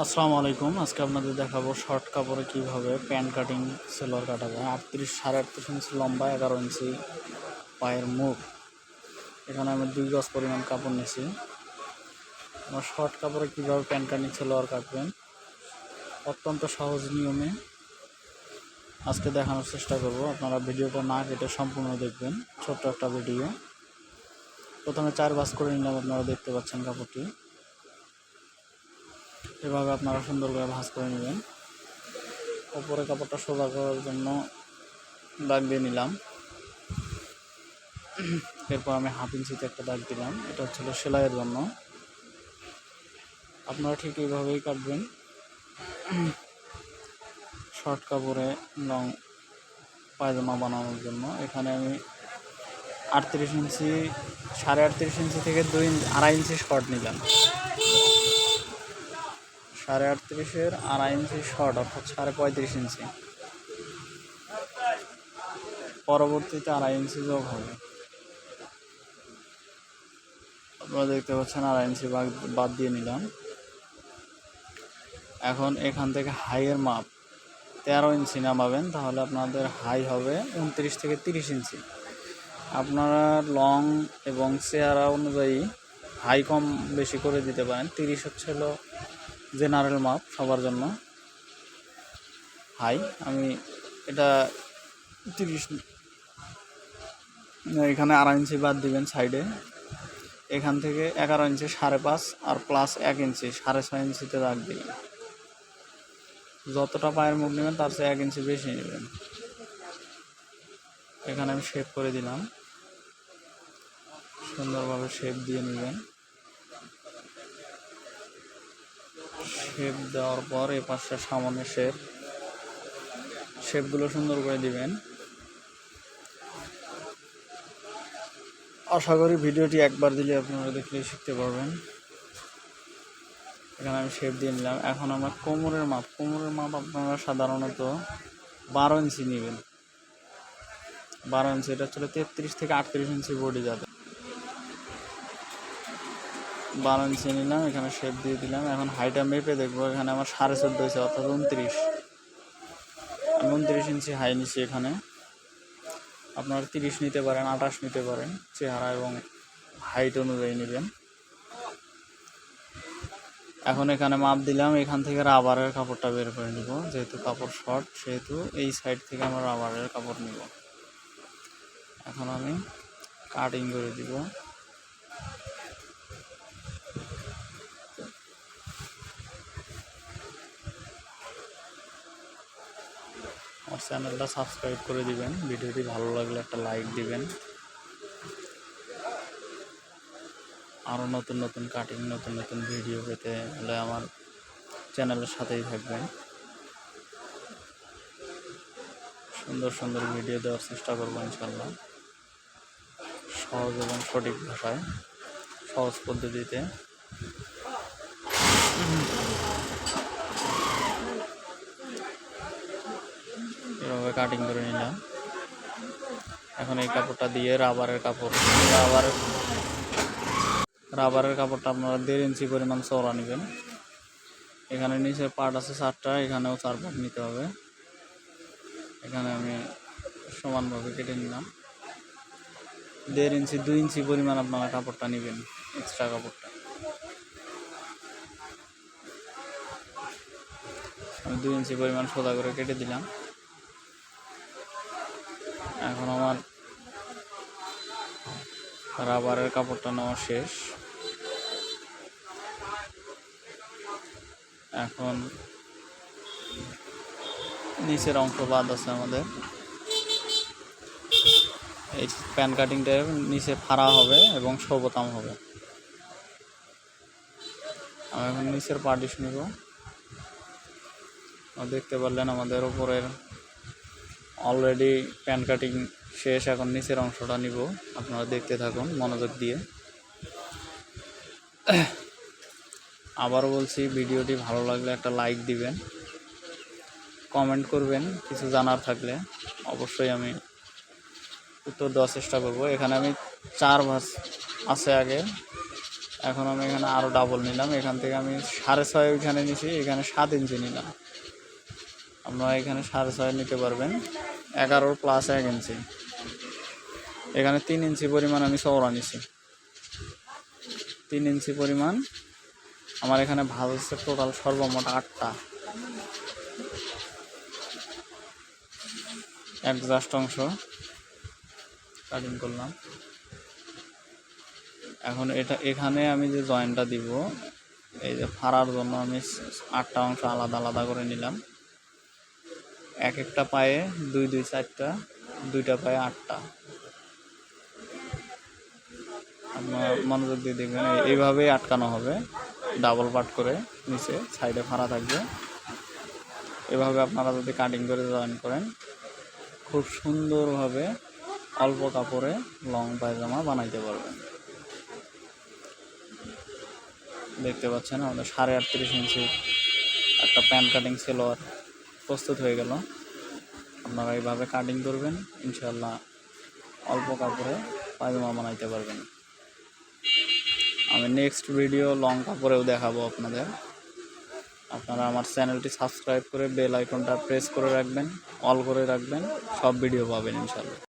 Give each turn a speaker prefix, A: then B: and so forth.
A: আসসালামু আলাইকুম। আজকে আপনাদের দেখাবো শর্ট কাপড়ে কিভাবে প্যান্ট কাটিং সেলোয়ার কাটা যায়। 38 সাড়ে 38 ইঞ্চি লম্বা, 11 ইঞ্চি পায়ের মুখ। এখানে আমি 2 গজ পরিমাণ কাপড় নিয়েছি। আমার শর্ট কাপড়ে কিভাবে প্যান্ট কাটিং সেলোয়ার কাটবেন অত্যন্ত সহজ নিয়মে আজকে দেখানোর চেষ্টা করব। আপনারা ভিডিওটা না কেটে সম্পূর্ণ দেখবেন। ছোট্ট একটা ভিডিও। প্রথমে 4 ভাঁজ করে নিলাম, আপনারা দেখতে পাচ্ছেন কাপড়টি। এভাবে আপনারা সুন্দর করে ভাঁজ করে নেবেন। ওপরে কাপড়টা সোজা করার জন্য দাগ দিয়ে নিলাম। এরপর আমি 1/2 ইঞ্চিতে একটা দাগ দিলাম, এটা হচ্ছিল সেলাইয়ের জন্য। আপনারা ঠিক এইভাবেই কাটবেন শর্ট কাপড়ে লং পায়জামা বানানোর জন্য। এখানে আমি 38 ইঞ্চি, 38.5 ইঞ্চি থেকে 2.5 ইঞ্চি শর্ট নিলাম। 38.5-এর 2.5 ইঞ্চি শর্ট, অর্থাৎ 35.5 ইঞ্চি। পরবর্তীতে 2.5 ইঞ্চি যোগ হবে। আপনারা দেখতে পাচ্ছেন 2.5 ইঞ্চি বাদ দিয়ে নিলাম। এখন এখান থেকে হাইয়ের মাপ 13 ইঞ্চি নামাবেন, তাহলে আপনাদের হাই হবে 29 থেকে 30 ইঞ্চি। আপনারা লং এবং চেহারা অনুযায়ী হাই কম বেশি করে দিতে পারেন। 30 হচ্ছে হলো জেনারেল মাপ সবার জন্য হাই। আমি এটা 30, এখানে 2.5 ইঞ্চি বাদ দিবেন সাইডে। এখান থেকে 11 ইঞ্চি 5.5 আর প্লাস 1 ইঞ্চি 6.5 ইঞ্চিতে দাগ দিবেন। যতটা পায়ের মুখ নেবেন তার চেয়ে 1 ইঞ্চি বেশি নেবেন। এখানে আমি শেপ করে দিলাম, সুন্দরভাবে শেপ দিয়ে নেবেন। শেপ দেওয়ার পর এই পাশে সামনে শেপগুলো সুন্দর করে দিবেন। আশা করি ভিডিওটি একবার দিলে আপনারা দেখলেই শিখতে পারবেন। এখানে আমি শেপ দিয়ে নিলাম। এখন আমার কোমরের মাপ আপনারা সাধারণত 12 ইঞ্চি নেবেন। 12 ইঞ্চি, এটা হচ্ছে 33 থেকে 38 ইঞ্চি বডি যাবে। 12 ইঞ্চি নিলাম, এখানে শেপ দিয়ে দিলাম। এখন হাইটা মেপে দেখবো। এখানে আমার 14.5 হয়েছে, অর্থাৎ 29। আমি 29 ইঞ্চি হাই নিচ্ছি। এখানে আপনারা 30 নিতে পারেন, 28 নিতে পারেন, চেহারা এবং হাইট অনুযায়ী নেবেন। এখন এখানে মাপ দিলাম। এখান থেকে রাবারের কাপড়টা বের করে নিব। যেহেতু কাপড় শর্ট, সেহেতু এই সাইড থেকে আমরা রাবারের কাপড় নিব। এখন আমি কাটিং করে দিব। আমার চ্যানেলটা সাবস্ক্রাইব করে দিবেন। ভিডিওটি ভালো লাগলে একটা লাইক দিবেন। আরও নতুন নতুন কাটিং, নতুন নতুন ভিডিও পেতে হলে আমার চ্যানেলের সাথেই থাকবেন। সুন্দর সুন্দর ভিডিও দেওয়ার চেষ্টা করবো ইনশাল্লাহ, সহজ এবং সঠিক ভাষায়, সহজ পদ্ধতিতে। এভাবে কাটিং করে নিলাম। এখন এই কাপড়টা দিয়ে রাবারের কাপড়টা আপনারা 1.5 ইঞ্চি পরিমাণ চওড়া নেবেন। এখানে নিচের পার্ট আছে 4টা, এখানেও 4 পার্ট নিতে হবে। এখানে আমি সমানভাবে কেটে নিলাম। 1.5 ইঞ্চি 2 ইঞ্চি পরিমাণ আপনারা কাপড়টা নেবেন, এক্সট্রা কাপড়টা। আমি 2 ইঞ্চি পরিমাণ সোজা করে কেটে দিলাম। এখন আমার রাবারের কাপড়টা নেওয়া শেষ। এখন নিচের অংশ বাদ আছে আমাদের। এই প্যান কাটিংটার নিচে ফাড়া হবে এবং বোতাম হবে। আমি এখন নিচের পার্টিশ নিব। দেখতে পারলেন আমাদের উপরের অলরেডি প্যান কাটিং শেষ। এখন নিচের অংশটা নিব। আপনারা দেখতে থাকুন মনোযোগ দিয়ে। আবারও বলছি, ভিডিওটি ভালো লাগলে একটা লাইক দিবেন, কমেন্ট করবেন। কিছু জানার থাকলে অবশ্যই আমি উত্তর দেওয়ার চেষ্টা করব। এখানে আমি 4 ভাঁজ আছে আগে, এখন আমি এখানে আরও ডাবল নিলাম, এখান থেকে আমি 6.5 ওইখানে নিছি, এখানে 7 ইঞ্চি নিলাম। আপনারা এখানে 6.5 নিতে পারবেন, 11 প্লাস 1 ইঞ্চি। এখানে 3 ইঞ্চি পরিমাণ আমি চওড়া নিছি, 3 ইঞ্চি পরিমাণ। আমার এখানে ভাঁজ হচ্ছে টোটাল সর্বমোট 8টা। একজাস্ট অংশ কাটিং করলাম। এখন এখানে আমি যে জয়েন্টটা দিব, এই যে ফাড়ার জন্য আমি 8টা অংশ আলাদা আলাদা করে নিলাম। এক একটা পায়ে 2 2 4টা, 2টা পায়ে 8টা। আপনার মনোযোগ দিয়ে দেখবেন, এইভাবেই আটকানো হবে, ডাবল পার্ট করে নিচে সাইডে ফাড়া থাকবে। এভাবে আপনারা যদি কাটিং করে জয়েন করেন, খুব সুন্দরভাবে অল্প কাপড়ে লং পায়জামা বানাইতে পারবেন। দেখতে পাচ্ছেন আমাদের 38.5 ইঞ্চি একটা প্যান্ট কাটিং সেলোয়ার প্রস্তুত হয়ে গেল। আপনারা এইভাবে কাটিং করবেন, ইনশাল্লাহ অল্প কাপড়ে পায়জামা বানাইতে পারবেন। আমি নেক্সট ভিডিও লং কাপড়েও দেখাবো আপনাদের। আপনারা আমার চ্যানেলটি সাবস্ক্রাইব করে বেল আইকনটা প্রেস করে রাখবেন, অল করে রাখবেন, সব ভিডিও পাবেন ইনশাল্লাহ।